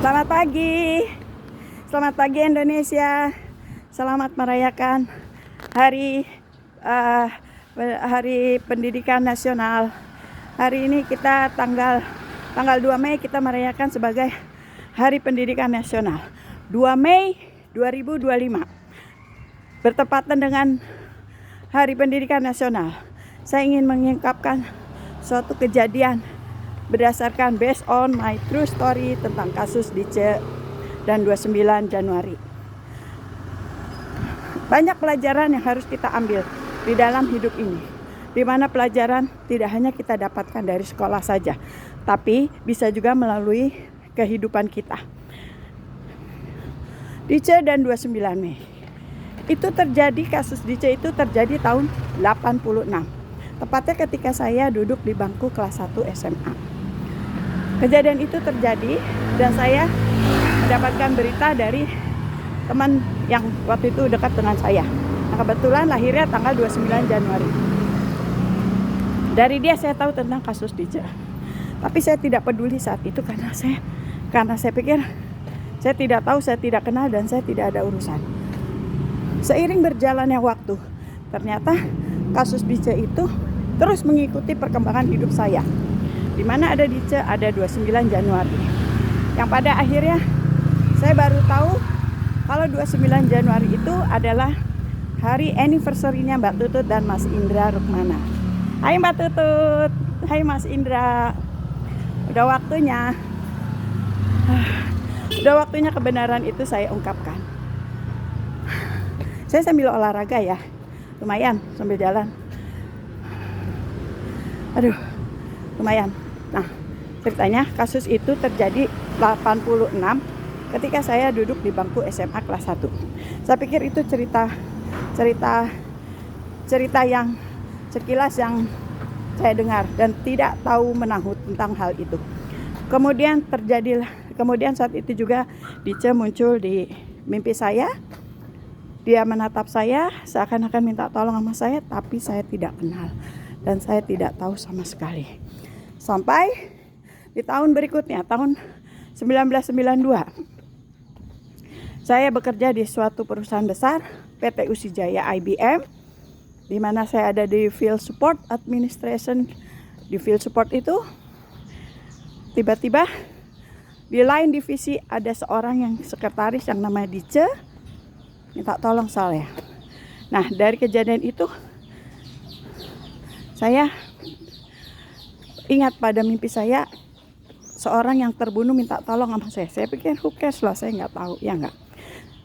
Selamat pagi. Selamat pagi Indonesia. Selamat merayakan hari Hari Pendidikan Nasional. Hari ini kita tanggal 2 Mei kita merayakan sebagai Hari Pendidikan Nasional. 2 Mei 2025. Bertepatan dengan Hari Pendidikan Nasional. Saya ingin mengungkapkan suatu kejadian berdasarkan based on my true story tentang kasus Dice dan 29 Januari. Banyak pelajaran yang harus kita ambil di dalam hidup ini, di mana pelajaran tidak hanya kita dapatkan dari sekolah saja, tapi bisa juga melalui kehidupan kita. Dice dan 29 Mei. Itu terjadi, kasus Dice itu terjadi tahun 86. Tepatnya ketika saya duduk di bangku kelas 1 SMA. Kejadian itu terjadi dan saya mendapatkan berita dari teman yang waktu itu dekat dengan saya. Nah, kebetulan lahirnya tanggal 29 Januari. Dari dia saya tahu tentang kasus Dice. Tapi saya tidak peduli saat itu karena saya pikir saya tidak tahu, saya tidak kenal dan saya tidak ada urusan. Seiring berjalannya waktu, ternyata kasus Dice itu terus mengikuti perkembangan hidup saya. Di mana ada Dice, ada 29 Januari. Yang pada akhirnya saya baru tahu kalau 29 Januari itu adalah hari anniversary-nya Mbak Tutut dan Mas Indra Rukmana. Hai Mbak Tutut, hai Mas Indra. Udah waktunya. Udah waktunya kebenaran itu saya ungkapkan. Saya sambil olahraga ya. Lumayan sambil jalan. Aduh, lumayan. Nah, ceritanya kasus itu terjadi 86 ketika saya duduk di bangku SMA kelas 1. Saya pikir itu cerita yang sekilas yang saya dengar dan tidak tahu menahu tentang hal itu. Kemudian saat itu juga Dice muncul di mimpi saya. Dia menatap saya seakan-akan minta tolong sama saya, tapi saya tidak kenal dan saya tidak tahu sama sekali. Sampai di tahun berikutnya, tahun 1992, saya bekerja di suatu perusahaan besar, PT Usijaya IBM, di mana saya ada di Field Support Administration. Di Field Support itu, tiba-tiba di lain divisi ada seorang yang sekretaris yang namanya Dice, minta tolong saya. Nah, dari kejadian itu, saya ingat pada mimpi saya seorang yang terbunuh minta tolong sama saya. Saya pikir who cares lah, saya nggak tahu, ya nggak.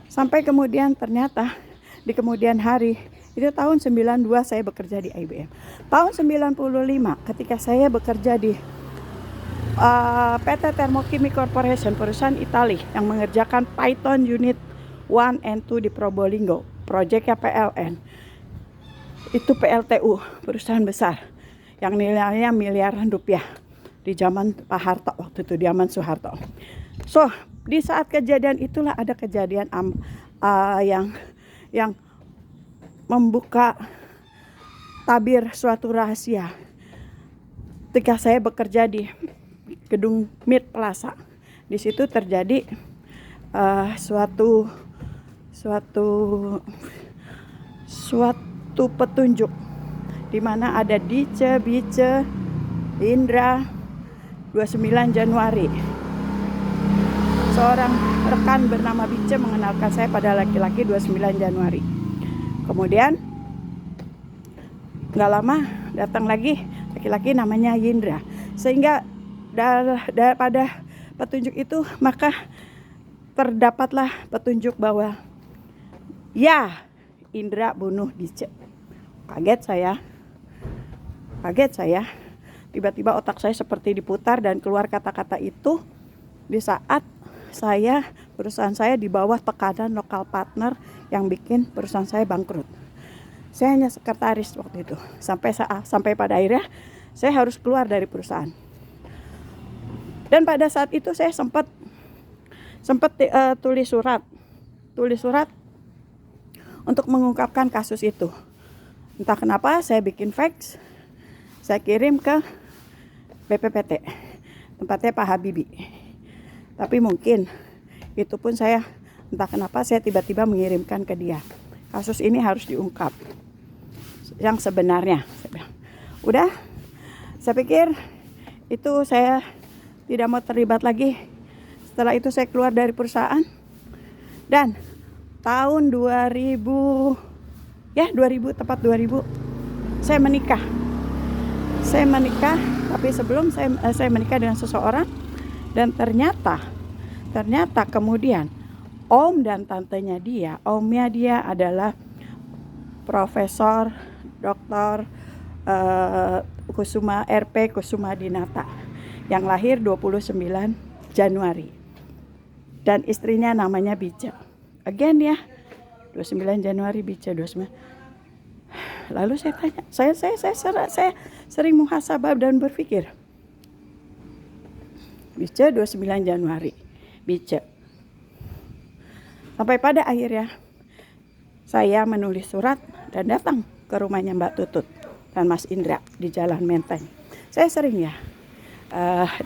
Sampai kemudian ternyata di kemudian hari, itu tahun 92 saya bekerja di IBM. Tahun 95 ketika saya bekerja di PT Thermochimi Corporation, perusahaan Italia yang mengerjakan Python Unit 1 and 2 di Probolinggo, proyeknya PLN. Itu PLTU, perusahaan besar yang nilainya miliaran rupiah di zaman Pak Harto waktu itu, di zaman Soeharto. So, di saat kejadian itulah ada kejadian yang membuka tabir suatu rahasia. Ketika saya bekerja di gedung Mid Plaza, di situ terjadi suatu petunjuk di mana ada Dice, Bice, Indra, 29 Januari. Seorang rekan bernama Bice mengenalkan saya pada laki-laki 29 Januari. Kemudian gak lama datang lagi laki-laki namanya Indra. Sehingga pada petunjuk itu maka terdapatlah petunjuk bahwa ya, Indra bunuh Dice. Kaget saya. Tiba-tiba otak saya seperti diputar dan keluar kata-kata itu di saat perusahaan saya di bawah tekanan lokal partner yang bikin perusahaan saya bangkrut. Saya hanya sekretaris waktu itu. Sampai pada akhirnya saya harus keluar dari perusahaan. Dan pada saat itu saya sempat tulis surat untuk mengungkapkan kasus itu. Entah kenapa saya bikin fax, saya kirim ke BPPT, tempatnya Pak Habibie. Tapi mungkin itu pun saya entah kenapa saya tiba-tiba mengirimkan ke dia. Kasus ini harus diungkap. Yang sebenarnya. Udah, saya pikir itu saya tidak mau terlibat lagi. Setelah itu saya keluar dari perusahaan. Dan tahun 2000, tepat 2000, saya menikah. Tapi sebelum saya menikah dengan seseorang, dan ternyata kemudian om dan tantenya dia, omnya dia adalah Profesor Dr. Kusuma Dinata yang lahir 29 Januari. Dan istrinya namanya Bice. Again ya, 29 Januari Bice 29. Lalu saya tanya, saya sering muhasabah dan berpikir, Bice 29 Januari, Bice. Sampai pada akhirnya saya menulis surat dan datang ke rumahnya Mbak Tutut dan Mas Indra di Jalan Menteng. Saya sering ya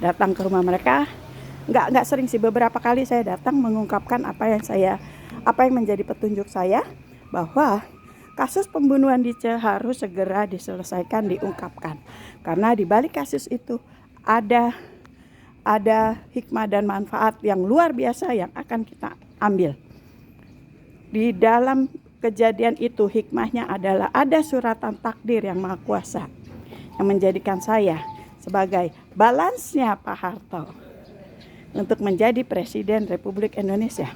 datang ke rumah mereka. Nggak sering sih, beberapa kali saya datang mengungkapkan apa yang menjadi petunjuk saya, bahwa kasus pembunuhan Dice harus segera diselesaikan, diungkapkan. Karena di balik kasus itu ada hikmah dan manfaat yang luar biasa yang akan kita ambil. Di dalam kejadian itu hikmahnya adalah ada suratan takdir yang maha kuasa yang menjadikan saya sebagai balansnya Pak Harto untuk menjadi Presiden Republik Indonesia.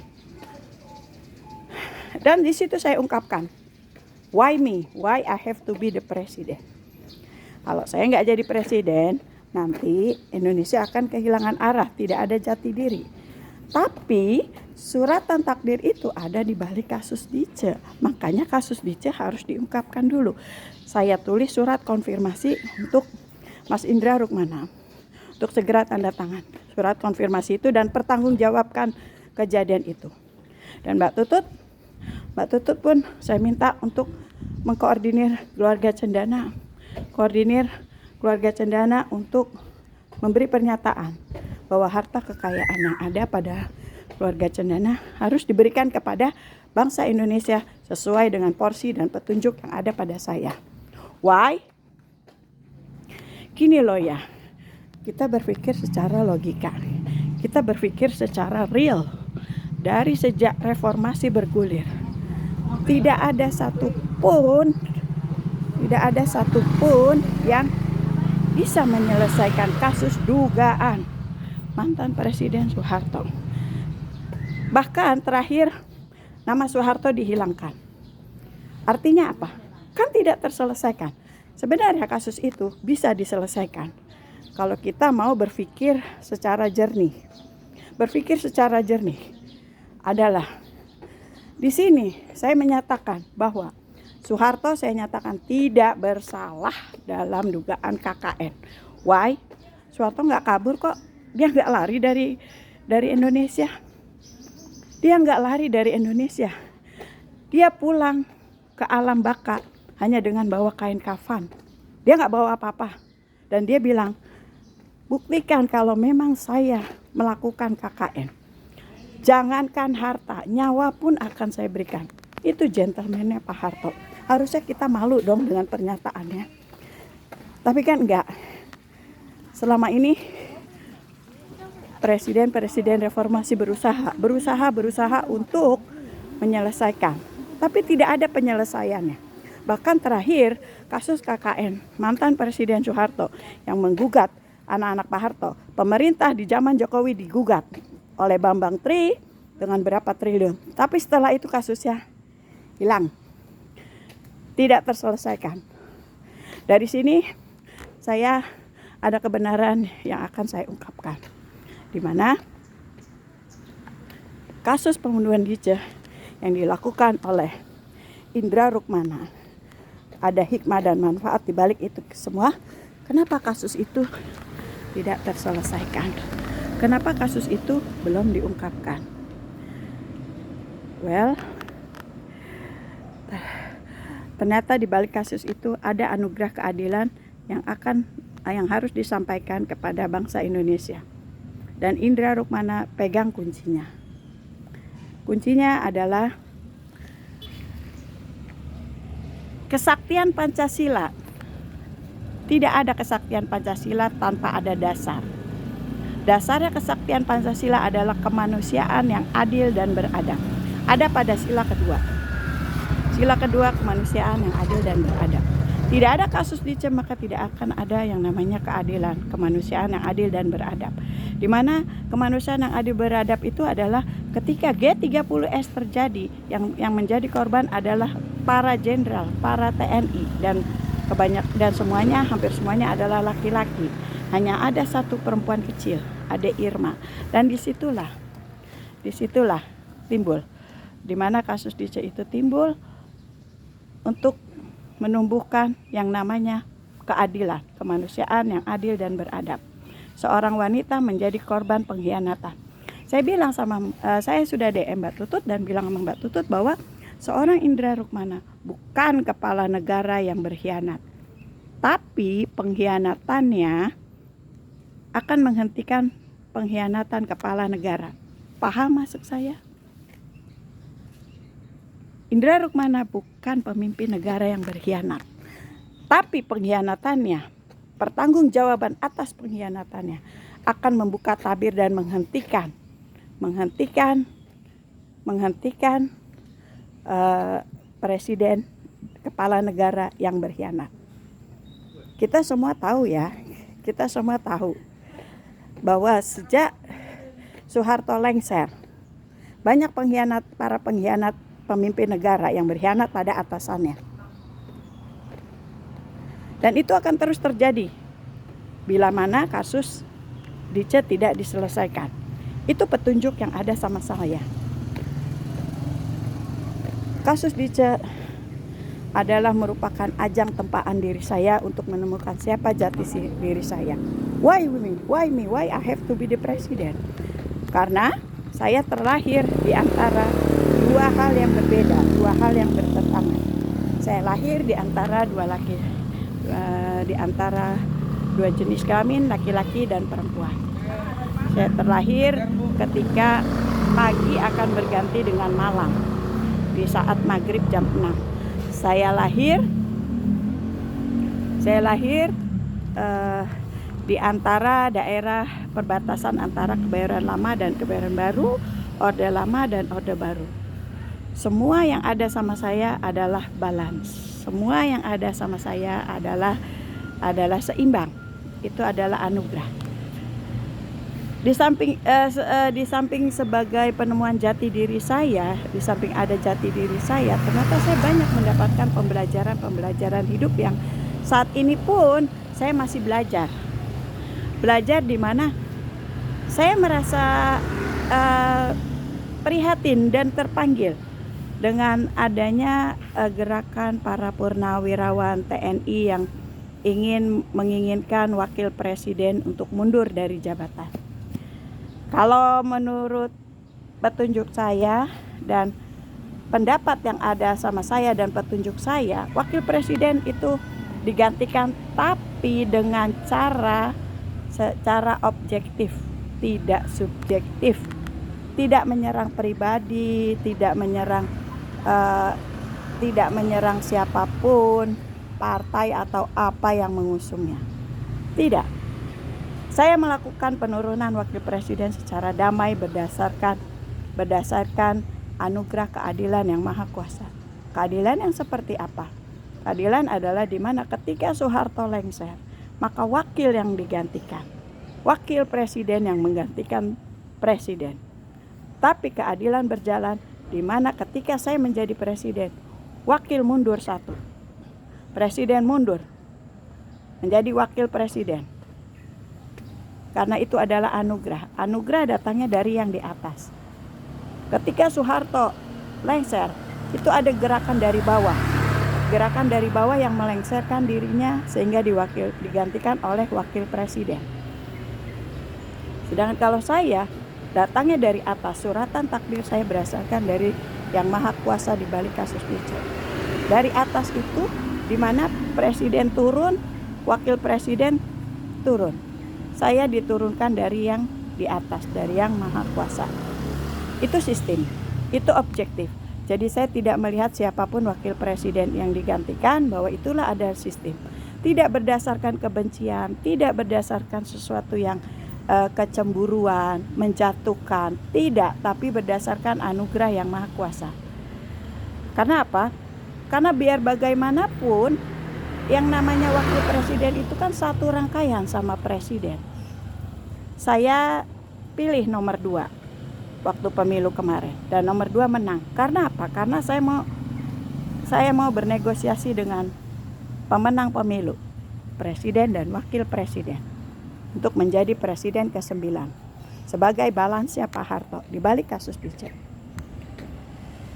Dan di situ saya ungkapkan, why me? Why I have to be the president? Kalau saya nggak jadi presiden, nanti Indonesia akan kehilangan arah, tidak ada jati diri. Tapi suratan takdir itu ada di balik kasus Dice. Makanya kasus Dice harus diungkapkan dulu. Saya tulis surat konfirmasi untuk Mas Indra Rukmana untuk segera tanda tangan surat konfirmasi itu dan pertanggungjawabkan kejadian itu. Dan Mbak Tutut pun saya minta untuk mengkoordinir keluarga Cendana untuk memberi pernyataan bahwa harta kekayaan yang ada pada keluarga Cendana harus diberikan kepada bangsa Indonesia sesuai dengan porsi dan petunjuk yang ada pada saya. Why? Gini loh ya, kita berpikir secara logika, kita berpikir secara real. Dari sejak reformasi bergulir, tidak ada satupun yang bisa menyelesaikan kasus dugaan mantan Presiden Soeharto. Bahkan terakhir nama Soeharto dihilangkan. Artinya apa? Kan tidak terselesaikan. Sebenarnya kasus itu bisa diselesaikan kalau kita mau berpikir secara jernih. Berpikir secara jernih adalah di sini saya menyatakan bahwa Soeharto saya nyatakan tidak bersalah dalam dugaan KKN. Why? Soeharto nggak kabur kok. Dia nggak lari dari Indonesia. Dia pulang ke alam baka hanya dengan bawa kain kafan. Dia nggak bawa apa-apa. Dan dia bilang, buktikan kalau memang saya melakukan KKN. Jangankan harta, nyawa pun akan saya berikan. Itu gentleman-nya Pak Harto. Harusnya kita malu dong dengan pernyataannya. Tapi kan enggak. Selama ini presiden reformasi berusaha untuk menyelesaikan. Tapi tidak ada penyelesaiannya. Bahkan terakhir kasus KKN mantan Presiden Soeharto yang menggugat anak-anak Pak Harto. Pemerintah di zaman Jokowi digugat oleh Bambang Tri dengan berapa triliun. Tapi setelah itu kasusnya hilang. Tidak terselesaikan. Dari sini saya ada kebenaran yang akan saya ungkapkan. Di mana kasus pembunuhan Dice yang dilakukan oleh Indra Rukmana, ada hikmah dan manfaat di balik itu semua. Kenapa kasus itu tidak terselesaikan? Kenapa kasus itu belum diungkapkan? Well, ternyata di balik kasus itu ada anugerah keadilan yang harus disampaikan kepada bangsa Indonesia. dan Indra Rukmana pegang kuncinya. Kuncinya adalah kesaktian Pancasila. Tidak ada kesaktian Pancasila tanpa ada dasar. Dasarnya kesaktian Pancasila adalah kemanusiaan yang adil dan beradab. Ada pada sila kedua. Sila kedua, kemanusiaan yang adil dan beradab. Tidak ada kasus Dice, maka tidak akan ada yang namanya keadilan, kemanusiaan yang adil dan beradab. Di mana kemanusiaan yang adil beradab itu adalah ketika G30S terjadi, yang menjadi korban adalah para jenderal, para TNI dan semuanya, hampir semuanya adalah laki-laki. Hanya ada satu perempuan kecil, Ade Irma, dan disitulah timbul, di mana kasus Dice itu timbul untuk menumbuhkan yang namanya keadilan, kemanusiaan yang adil dan beradab. Seorang wanita menjadi korban pengkhianatan. Saya sudah DM Mbak Tutut dan bilang sama Mbak Tutut bahwa seorang Indra Rukmana bukan kepala negara yang berkhianat, tapi pengkhianatannya akan menghentikan pengkhianatan kepala negara. Paham maksud saya? Indra Rukmana bukan pemimpin negara yang berkhianat, tapi pengkhianatannya, pertanggungjawaban atas pengkhianatannya akan membuka tabir dan menghentikan presiden kepala negara yang berkhianat. Kita semua tahu bahwa sejak Soeharto lengser, banyak para pengkhianat pemimpin negara yang berkhianat pada atasannya. Dan itu akan terus terjadi bila mana kasus Dice tidak diselesaikan. Itu petunjuk yang ada sama saya. Kasus Dice adalah merupakan ajang tempaan diri saya untuk menemukan siapa jati diri saya. Why me? Why I have to be the president? Karena saya terlahir di antara dua hal yang berbeda, dua hal yang bertentangan. Saya lahir di antara dua jenis kelamin, laki-laki dan perempuan. Saya terlahir ketika pagi akan berganti dengan malam, di saat maghrib jam 6. Saya lahir di antara daerah perbatasan antara Kebayoran Lama dan Kebayoran Baru, Orde Lama dan Orde Baru. Semua yang ada sama saya adalah balance. Semua yang ada sama saya adalah seimbang. Itu adalah anugerah. Di samping sebagai penemuan jati diri saya, di samping ada jati diri saya, ternyata saya banyak mendapatkan pembelajaran hidup yang saat ini pun saya masih belajar. Belajar di mana saya merasa prihatin dan terpanggil dengan adanya gerakan para purnawirawan TNI yang menginginkan wakil presiden untuk mundur dari jabatan. Kalau menurut petunjuk saya dan pendapat yang ada sama saya dan petunjuk saya, wakil presiden itu digantikan tapi dengan secara objektif, tidak subjektif, tidak menyerang pribadi, tidak menyerang siapapun, partai atau apa yang mengusungnya. Tidak. Saya melakukan penurunan wakil presiden secara damai berdasarkan anugerah keadilan yang maha kuasa. Keadilan yang seperti apa? Keadilan adalah di mana ketika Soeharto lengser, maka wakil yang digantikan, wakil presiden yang menggantikan presiden. Tapi keadilan berjalan di mana ketika saya menjadi presiden, wakil mundur satu, presiden mundur menjadi wakil presiden. Karena itu adalah anugerah. Anugerah datangnya dari yang di atas. Ketika Soeharto lengser, itu ada gerakan dari bawah. Gerakan dari bawah yang melengserkan dirinya sehingga digantikan oleh wakil presiden. Sedangkan kalau saya datangnya dari atas, suratan takdir saya berdasarkan dari yang maha kuasa di balik kasus Dice. Dari atas itu di mana presiden turun, wakil presiden turun. Saya diturunkan dari yang di atas dari yang maha kuasa. Itu sistem, itu objektif. Jadi saya tidak melihat siapapun wakil presiden yang digantikan, bahwa itulah ada sistem. Tidak berdasarkan kebencian, tidak berdasarkan sesuatu yang kecemburuan, menjatuhkan, tidak, tapi berdasarkan anugerah yang maha kuasa. Karena apa? Karena biar bagaimanapun yang namanya wakil presiden itu kan satu rangkaian sama presiden. Saya pilih nomor 2 waktu pemilu kemarin, dan nomor 2 menang. Karena apa? Karena saya mau bernegosiasi dengan pemenang pemilu, presiden dan wakil presiden, untuk menjadi presiden ke-9 sebagai balansnya Pak Harto di balik kasus Dice.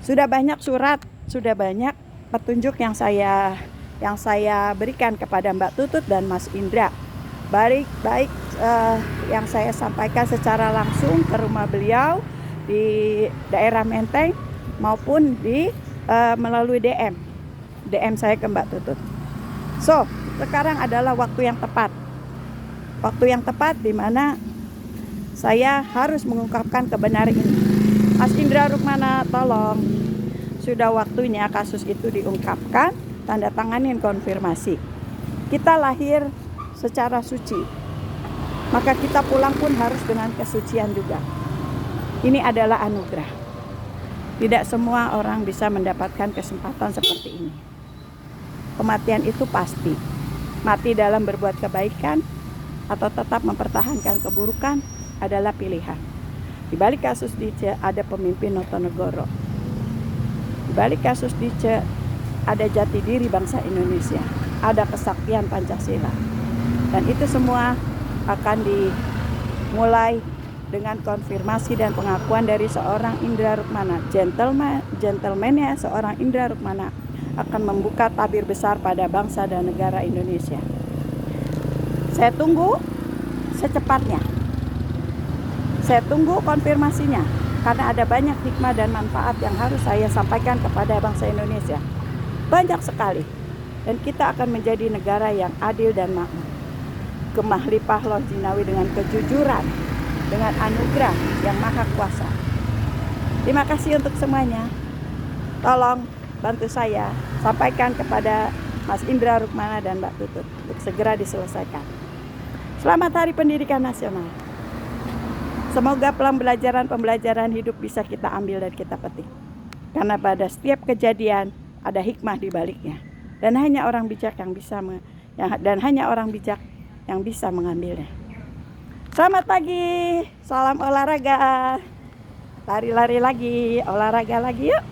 Sudah banyak surat, sudah banyak petunjuk yang saya berikan kepada Mbak Tutut dan Mas Indra, baik yang saya sampaikan secara langsung ke rumah beliau di daerah Menteng maupun melalui DM saya ke Mbak Tutut. So, sekarang adalah waktu yang tepat. Waktu yang tepat di mana saya harus mengungkapkan kebenaran ini. Mas Indra Rukmana, tolong, sudah waktunya kasus itu diungkapkan, tanda tanganin konfirmasi. Kita lahir secara suci, maka kita pulang pun harus dengan kesucian juga. Ini adalah anugerah. Tidak semua orang bisa mendapatkan kesempatan seperti ini. Kematian itu pasti. Mati dalam berbuat kebaikan atau tetap mempertahankan keburukan adalah pilihan. Di balik kasus Dice ada pemimpin Notonegoro. Di balik kasus Dice ada jati diri bangsa Indonesia, ada kesaktian Pancasila. Dan itu semua akan dimulai dengan konfirmasi dan pengakuan dari seorang Indra Rukmana. Gentleman-nya seorang Indra Rukmana akan membuka tabir besar pada bangsa dan negara Indonesia. Saya tunggu secepatnya. Saya tunggu konfirmasinya, karena ada banyak hikmah dan manfaat yang harus saya sampaikan kepada bangsa Indonesia. Banyak sekali. Dan kita akan menjadi negara yang adil dan makmur. Gemah limpah loh jinawi dengan kejujuran, dengan anugerah yang maha kuasa. Terima kasih untuk semuanya. Tolong bantu saya sampaikan kepada Mas Indra Rukmana dan Mbak Tutut untuk segera diselesaikan. Selamat Hari Pendidikan Nasional. Semoga pembelajaran hidup bisa kita ambil dan kita petik. Karena pada setiap kejadian ada hikmah di baliknya. Dan hanya orang bijak yang bisa mengambilnya. Selamat pagi, salam olahraga. Lari-lari lagi, olahraga lagi yuk.